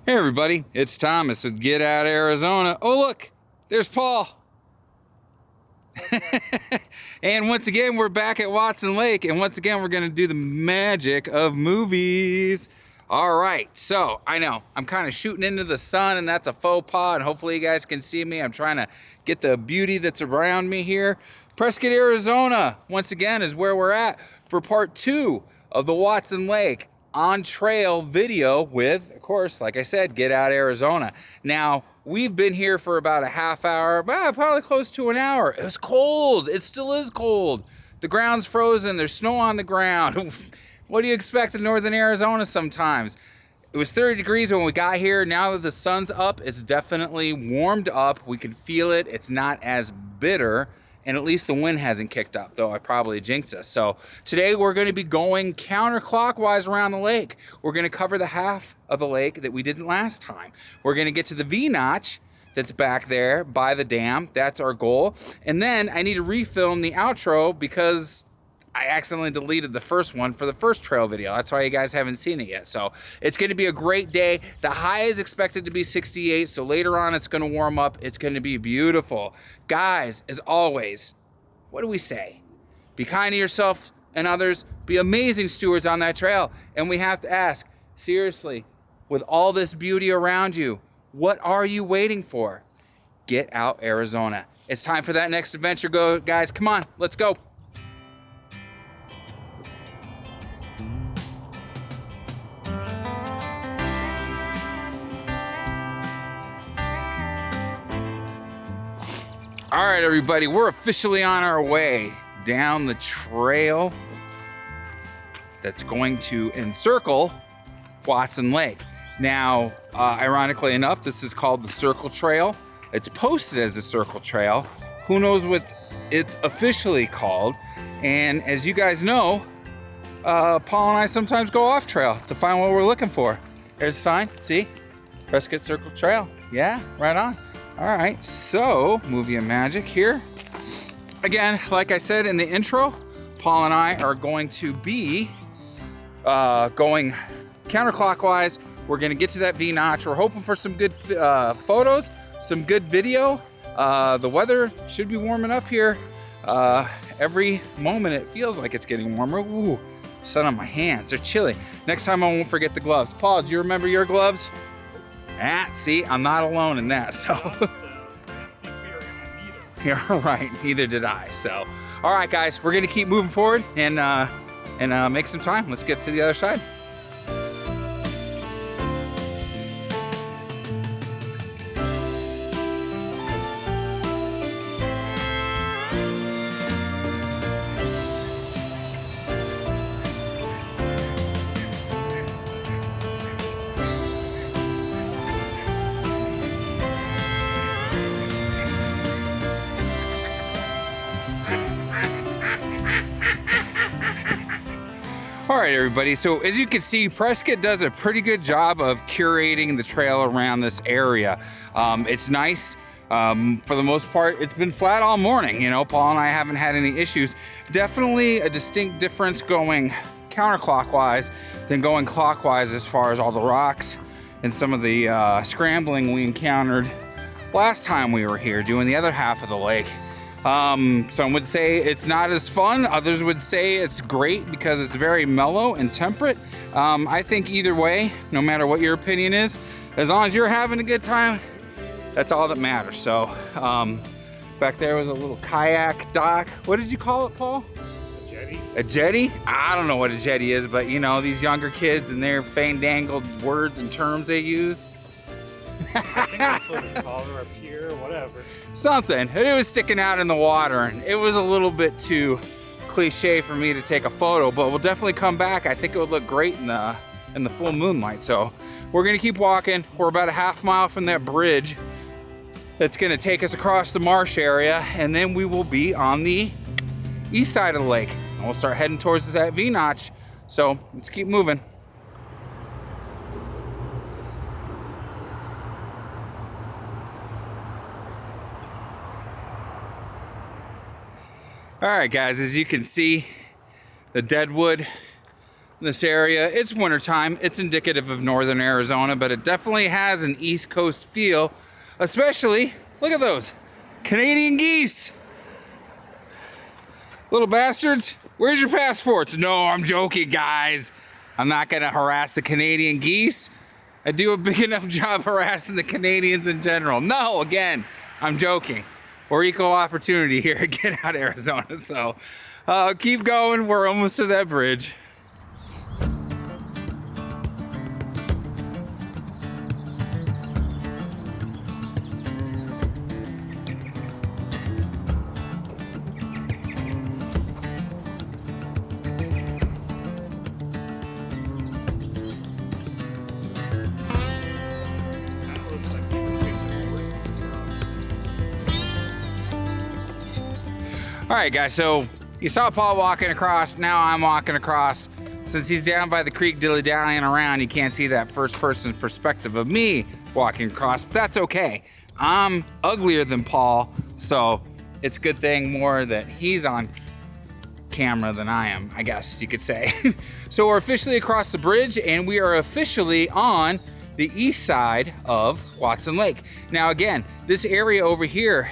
Hey everybody, it's Thomas with Get Out Arizona. Oh look, there's Paul. And once again, we're back at Watson Lake, and once again, we're gonna do the magic of movies. All right, so I know I'm kind of shooting into the sun, and that's a faux pas, and hopefully you guys can see me. I'm trying to get the beauty that's around me here. Prescott, Arizona, once again, is where we're at for part 2 of the Watson Lake on trail video with, of course, like I said, Get Out Arizona. Now, we've been here for about a half hour, probably close to an hour. It was cold. It still is cold. The ground's frozen. There's snow on the ground. What do you expect in northern Arizona sometimes? It was 30 degrees when we got here. Now that the sun's up, it's definitely warmed up. We can feel it. It's not as bitter. And at least the wind hasn't kicked up, though I probably jinxed us. So today we're going to be going counterclockwise around the lake. We're going to cover the half of the lake that we didn't last time. We're going to get to the V-notch that's back there by the dam. That's our goal. And then I need to refilm the outro because I accidentally deleted the first one for the first trail video. That's why you guys haven't seen it yet. So it's going to be a great day. The high is expected to be 68. So later on, it's going to warm up. It's going to be beautiful. Guys, as always, what do we say? Be kind to yourself and others. Be amazing stewards on that trail. And we have to ask, seriously, with all this beauty around you, what are you waiting for? Get out, Arizona. It's time for that next adventure. Go, guys. Come on, let's go. All right, everybody, we're officially on our way down the trail that's going to encircle Watson Lake. Now, ironically enough, this is called the Circle Trail. It's posted as the Circle Trail. Who knows what it's officially called? And as you guys know, Paul and I sometimes go off trail to find what we're looking for. There's a sign, see? Prescott Circle Trail. Yeah, right on. All right, so movie and magic here. Again, like I said in the intro, Paul and I are going to be going counterclockwise. We're gonna get to that V-notch. We're hoping for some good photos, some good video. The weather should be warming up here. Every moment it feels like it's getting warmer. Ooh, sun on my hands, they're chilly. Next time I won't forget the gloves. Paul, do you remember your gloves? See, I'm not alone in that, so. You're right, neither did I, so. All right, guys, we're gonna keep moving forward and make some time. Let's get to the other side. All right, everybody, so as you can see, Prescott does a pretty good job of curating the trail around this area. It's nice. For the most part, it's been flat all morning. You know, Paul and I haven't had any issues. Definitely a distinct difference going counterclockwise than going clockwise as far as all the rocks and some of the scrambling we encountered last time we were here doing the other half of the lake. Some would say it's not as fun. Others would say it's great because it's very mellow and temperate. I think either way, no matter what your opinion is, as long as you're having a good time, that's all that matters. So, back there was a little kayak dock. What did you call it, Paul? A jetty. A jetty? I don't know what a jetty is, but you know, these younger kids and their fandangled words and terms they use. I think that's what it's called, or a pier, or whatever. Something. It was sticking out in the water, and it was a little bit too cliche for me to take a photo, but we'll definitely come back. I think it would look great in the full moonlight. So we're gonna keep walking. We're about a half mile from that bridge that's gonna take us across the marsh area, and then we will be on the east side of the lake, and we'll start heading towards that V-notch. So let's keep moving. All right, guys, as you can see, the deadwood this area. It's wintertime. It's indicative of northern Arizona, but it definitely has an East Coast feel, especially, look at those, Canadian geese. Little bastards, where's your passports? No, I'm joking, guys. I'm not gonna harass the Canadian geese. I do a big enough job harassing the Canadians in general. No, again, I'm joking. We're equal opportunity here at Get Out Arizona, so keep going. We're almost to that bridge. All right, guys, so you saw Paul walking across. Now I'm walking across. Since he's down by the creek dilly-dallying around, you can't see that first-person perspective of me walking across, but that's okay. I'm uglier than Paul, so it's a good thing more that he's on camera than I am, I guess you could say. So we're officially across the bridge, and we are officially on the east side of Watson Lake. Now, again, this area over here,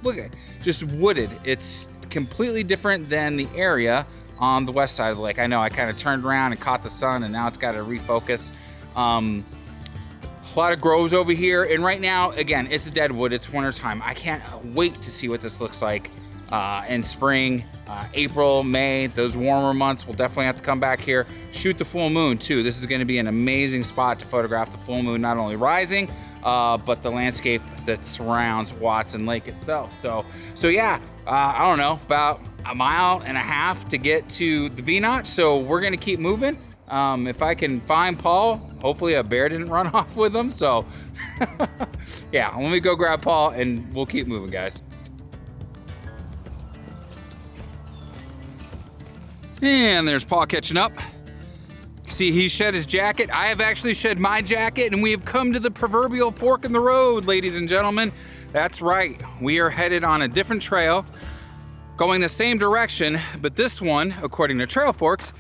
look at it, just wooded. It's completely different than the area on the west side of the lake. I know I kind of turned around and caught the sun, and now it's got to refocus. A lot of groves over here, and right now, again, it's a deadwood. It's wintertime. I can't wait to see what this looks like in spring, April, May. Those warmer months, we'll definitely have to come back here, shoot the full moon too. This is going to be an amazing spot to photograph the full moon, not only rising, but the landscape that surrounds Watson Lake itself. So yeah, I don't know, about a mile and a half to get to the V-notch. So we're gonna keep moving. If I can find Paul, hopefully a bear didn't run off with him. So yeah, let me go grab Paul and we'll keep moving, guys. And there's Paul catching up. See, he shed his jacket. I have actually shed my jacket, and we have come to the proverbial fork in the road, ladies and gentlemen. That's right. We are headed on a different trail, going the same direction, but this one, according to Trailforks,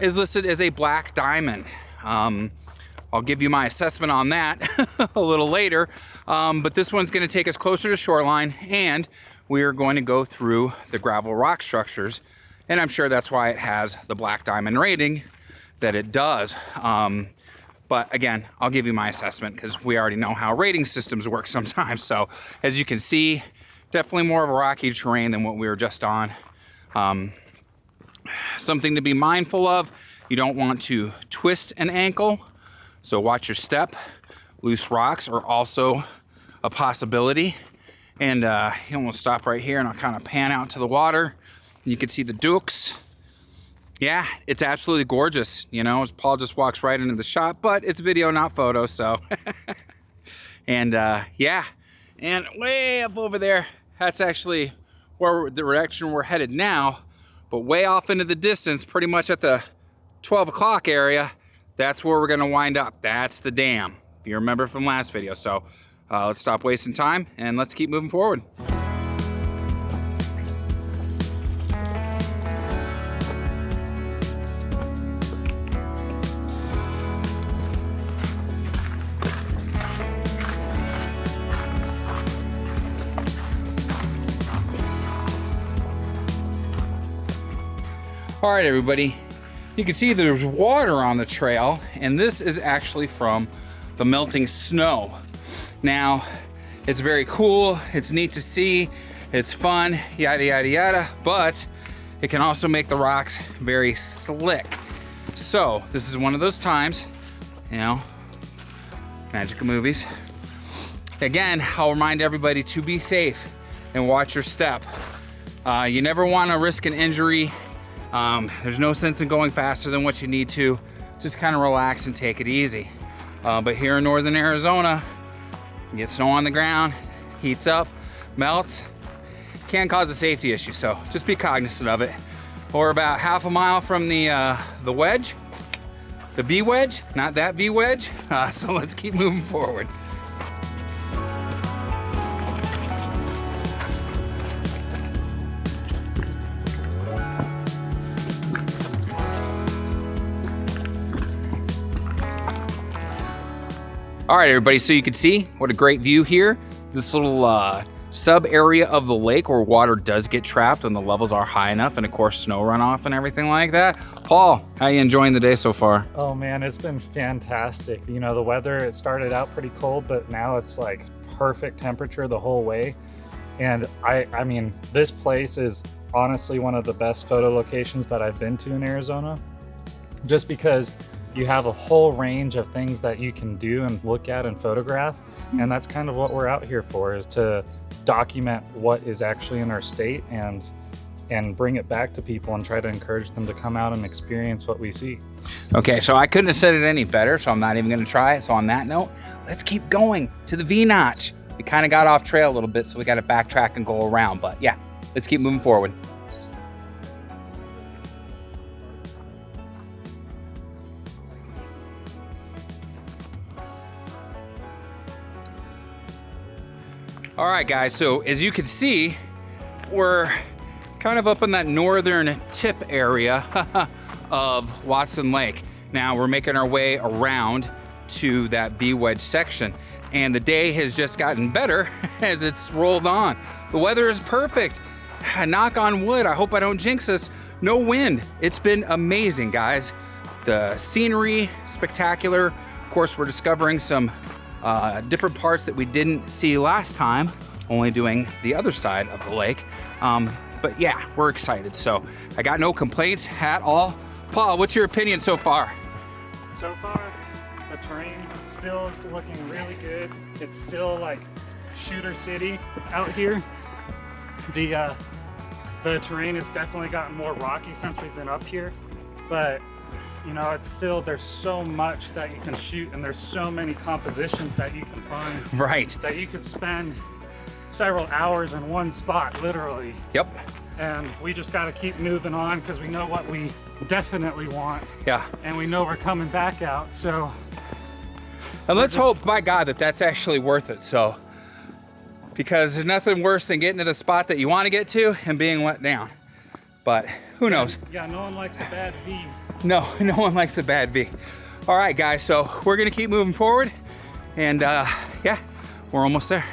is listed as a black diamond. I'll give you my assessment on that a little later, but this one's going to take us closer to shoreline, and we are going to go through the gravel rock structures, and I'm sure that's why it has the black diamond rating that it does. But again, I'll give you my assessment because we already know how rating systems work sometimes. So as you can see, definitely more of a rocky terrain than what we were just on. Something to be mindful of, you don't want to twist an ankle, so watch your step. Loose rocks are also a possibility. And I'm gonna stop right here and I'll kind of pan out to the water. You can see the dukes. Yeah, it's absolutely gorgeous. You know, as Paul just walks right into the shot, but it's video, not photo, so. And yeah, and way up over there, that's actually where the direction we're headed now, but way off into the distance, pretty much at the 12 o'clock area, that's where we're gonna wind up. That's the dam, if you remember from last video. So let's stop wasting time and let's keep moving forward. All right, everybody, you can see there's water on the trail, and this is actually from the melting snow. Now, it's very cool, it's neat to see, it's fun, yada, yada, yada, but it can also make the rocks very slick. So this is one of those times, you know, magic of movies. Again, I'll remind everybody to be safe and watch your step. You never want to risk an injury. There's no sense in going faster than what you need to. Just kind of relax and take it easy. But here in northern Arizona, you get snow on the ground, heats up, melts, can cause a safety issue. So just be cognizant of it. We're about half a mile from the wedge, the V wedge, not that V wedge. So let's keep moving forward. All right, everybody, so you can see what a great view here. This little sub area of the lake where water does get trapped when the levels are high enough, and of course snow runoff and everything like that. Paul, how you enjoying the day so far? Oh man, it's been fantastic. You know, the weather, it started out pretty cold, but now it's like perfect temperature the whole way. And I mean, this place is honestly one of the best photo locations that I've been to in Arizona, just because you have a whole range of things that you can do and look at and photograph. And that's kind of what we're out here for, is to document what is actually in our state and bring it back to people and try to encourage them to come out and experience what we see. Okay, so I couldn't have said it any better, so I'm not even gonna try it. So on that note, let's keep going to the V-notch. We kind of got off trail a little bit, so we gotta backtrack and go around, but yeah, let's keep moving forward. All right, guys, so as you can see, we're kind of up in that northern tip area of Watson Lake. Now we're making our way around to that V-wedge section, and the day has just gotten better as it's rolled on. The weather is perfect. Knock on wood, I hope I don't jinx us. No wind. It's been amazing, guys. The scenery, spectacular. Of course, we're discovering some different parts that we didn't see last time, only doing the other side of the lake. But yeah, we're excited. So I got no complaints at all. Paul, what's your opinion so far? So far, the terrain still is looking really good. It's still like Shooter City out here. The terrain has definitely gotten more rocky since we've been up here, but you know, it's still, there's so much that you can shoot, and there's so many compositions that you can find. Right. That you could spend several hours in one spot, literally. Yep. And we just got to keep moving on because we know what we definitely want. Yeah. And we know we're coming back out, so. And let's hope, by God, that that's actually worth it. So, because there's nothing worse than getting to the spot that you want to get to and being let down. But who knows? Yeah, no one likes a bad V. No one likes a bad V. All right, guys, so we're gonna keep moving forward, and yeah, we're almost there.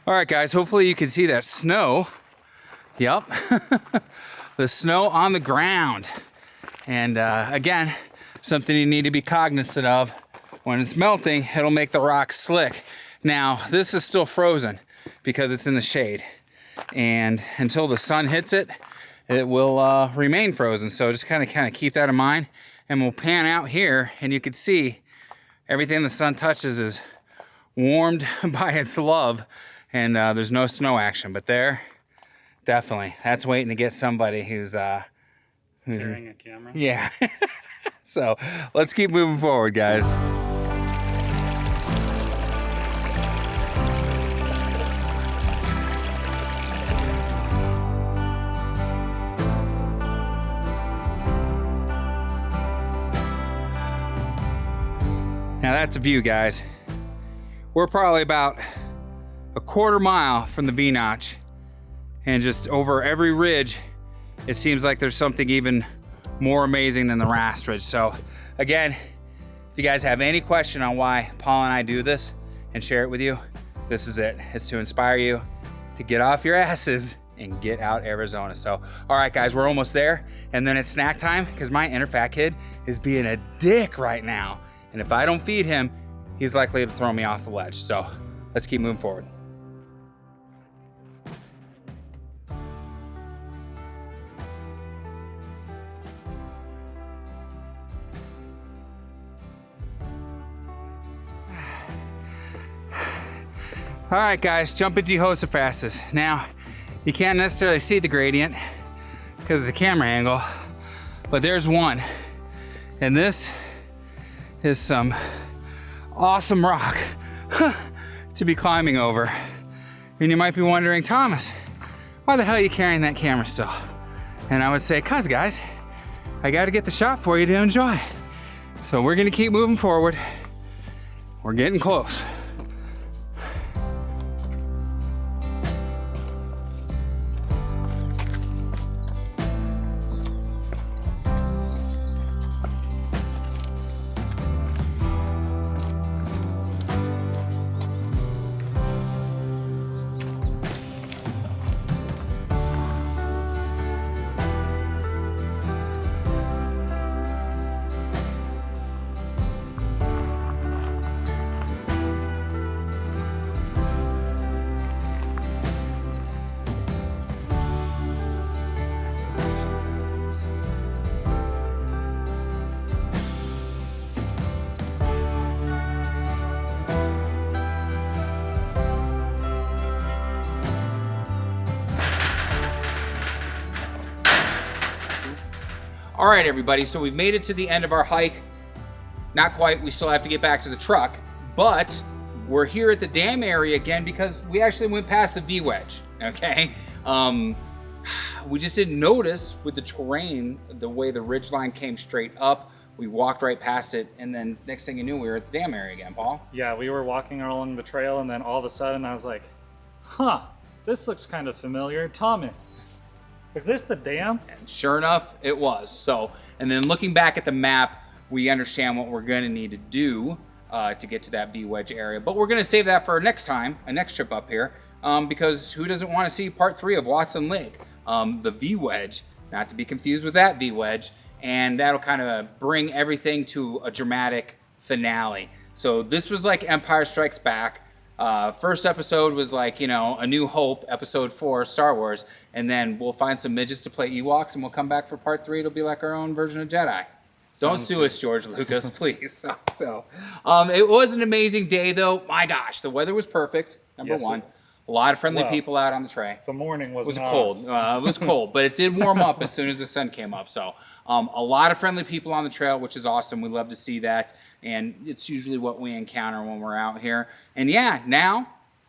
All right, guys, hopefully you can see that snow. Yep, the snow on the ground. And again, something you need to be cognizant of. When it's melting, it'll make the rocks slick. Now, this is still frozen because it's in the shade. And until the sun hits it, it will remain frozen. So just kind of keep that in mind. And we'll pan out here, and you can see everything the sun touches is warmed by its love. And there's no snow action, but there, definitely, that's waiting to get somebody who's Carrying a camera. Yeah. So let's keep moving forward, guys. Now that's a view, guys. We're probably about a quarter mile from the V-notch, and just over every ridge, it seems like there's something even more amazing than the last ridge. So again, if you guys have any question on why Paul and I do this and share it with you, this is it. It's to inspire you to get off your asses and get out Arizona. So, all right, guys, we're almost there. And then it's snack time because my inner fat kid is being a dick right now. And if I don't feed him, he's likely to throw me off the ledge. So let's keep moving forward. All right, guys, jump into Jehoshaphat's. Now, you can't necessarily see the gradient because of the camera angle, but there's one. And this is some awesome rock to be climbing over. And you might be wondering, Thomas, why the hell are you carrying that camera still? And I would say, cuz guys, I got to get the shot for you to enjoy. So we're gonna keep moving forward. We're getting close. All right, everybody, so we've made it to the end of our hike. Not quite, we still have to get back to the truck, but we're here at the dam area again because we actually went past the V-wedge, okay? We just didn't notice with the terrain, the way the ridgeline came straight up. We walked right past it, and then next thing you knew, we were at the dam area again, Paul. Yeah, we were walking along the trail, and then all of a sudden I was like, huh, this looks kind of familiar. Thomas, is this the dam? And sure enough, it was. So, and then looking back at the map, we understand what we're gonna need to do to get to that V-wedge area. But we're gonna save that for next time, a next trip up here, because who doesn't wanna see part 3 of Watson Lake? The V-wedge, not to be confused with that V-wedge, and that'll kind of bring everything to a dramatic finale. So this was like Empire Strikes Back. First episode was like, you know, A New Hope, episode 4, Star Wars, and then we'll find some midgets to play Ewoks, and we'll come back for part 3. It'll be like our own version of Jedi. Don't sue us, George Lucas, please. It was an amazing day, though. My gosh, the weather was perfect, number one. A lot of friendly people out on the trail. The morning was cold. It was cold, but it did warm up as soon as the sun came up. So a lot of friendly people on the trail, which is awesome. We love to see that, and it's usually what we encounter when we're out here. And yeah, now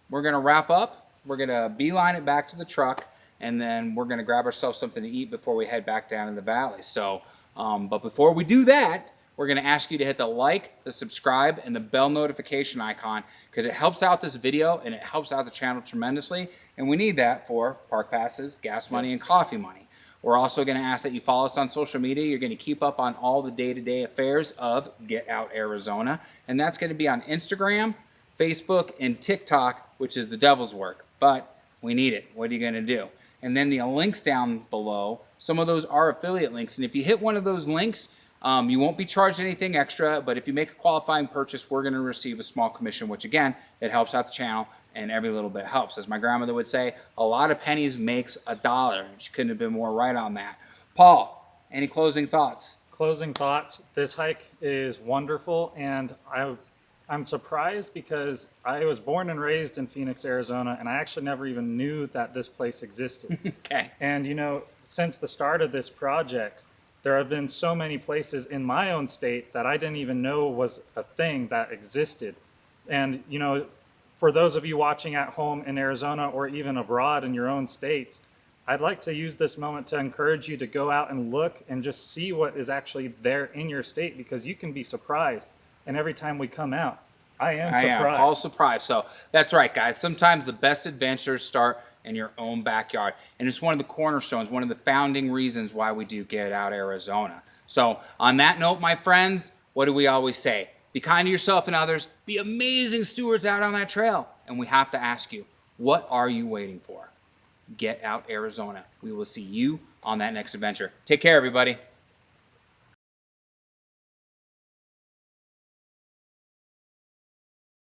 we're going to wrap up. We're going to beeline it back to the truck, and then we're going to grab ourselves something to eat before we head back down in the valley. So, but before we do that, we're going to ask you to hit the like, the subscribe, and the bell notification icon, because it helps out this video and it helps out the channel tremendously. And we need that for park passes, gas money, and coffee money. We're also going to ask that you follow us on social media. You're going to keep up on all the day-to-day affairs of Get Out Arizona. And that's going to be on Instagram, Facebook, and TikTok, which is the devil's work. But we need it. What are you going to do? And then the links down below, some of those are affiliate links. And if you hit one of those links, you won't be charged anything extra, but if you make a qualifying purchase, we're going to receive a small commission, which again, it helps out the channel, and every little bit helps. As my grandmother would say, a lot of pennies makes a dollar. She couldn't have been more right on that. Paul, any closing thoughts? Closing thoughts. This hike is wonderful, and I'm surprised because I was born and raised in Phoenix, Arizona, and I actually never even knew that this place existed. Okay. And you know, since the start of this project, there have been so many places in my own state that I didn't even know was a thing that existed. And, you know, for those of you watching at home in Arizona or even abroad in your own states, I'd like to use this moment to encourage you to go out and look and just see what is actually there in your state, because you can be surprised. And every time we come out, I am surprised. Paul's surprised. So that's right, guys. Sometimes the best adventures start in your own backyard. And it's one of the cornerstones, one of the founding reasons why we do Get Out Arizona. So on that note, my friends, what do we always say? Be kind to yourself and others. Be amazing stewards out on that trail. And we have to ask you, what are you waiting for? Get Out Arizona. We will see you on that next adventure. Take care, everybody.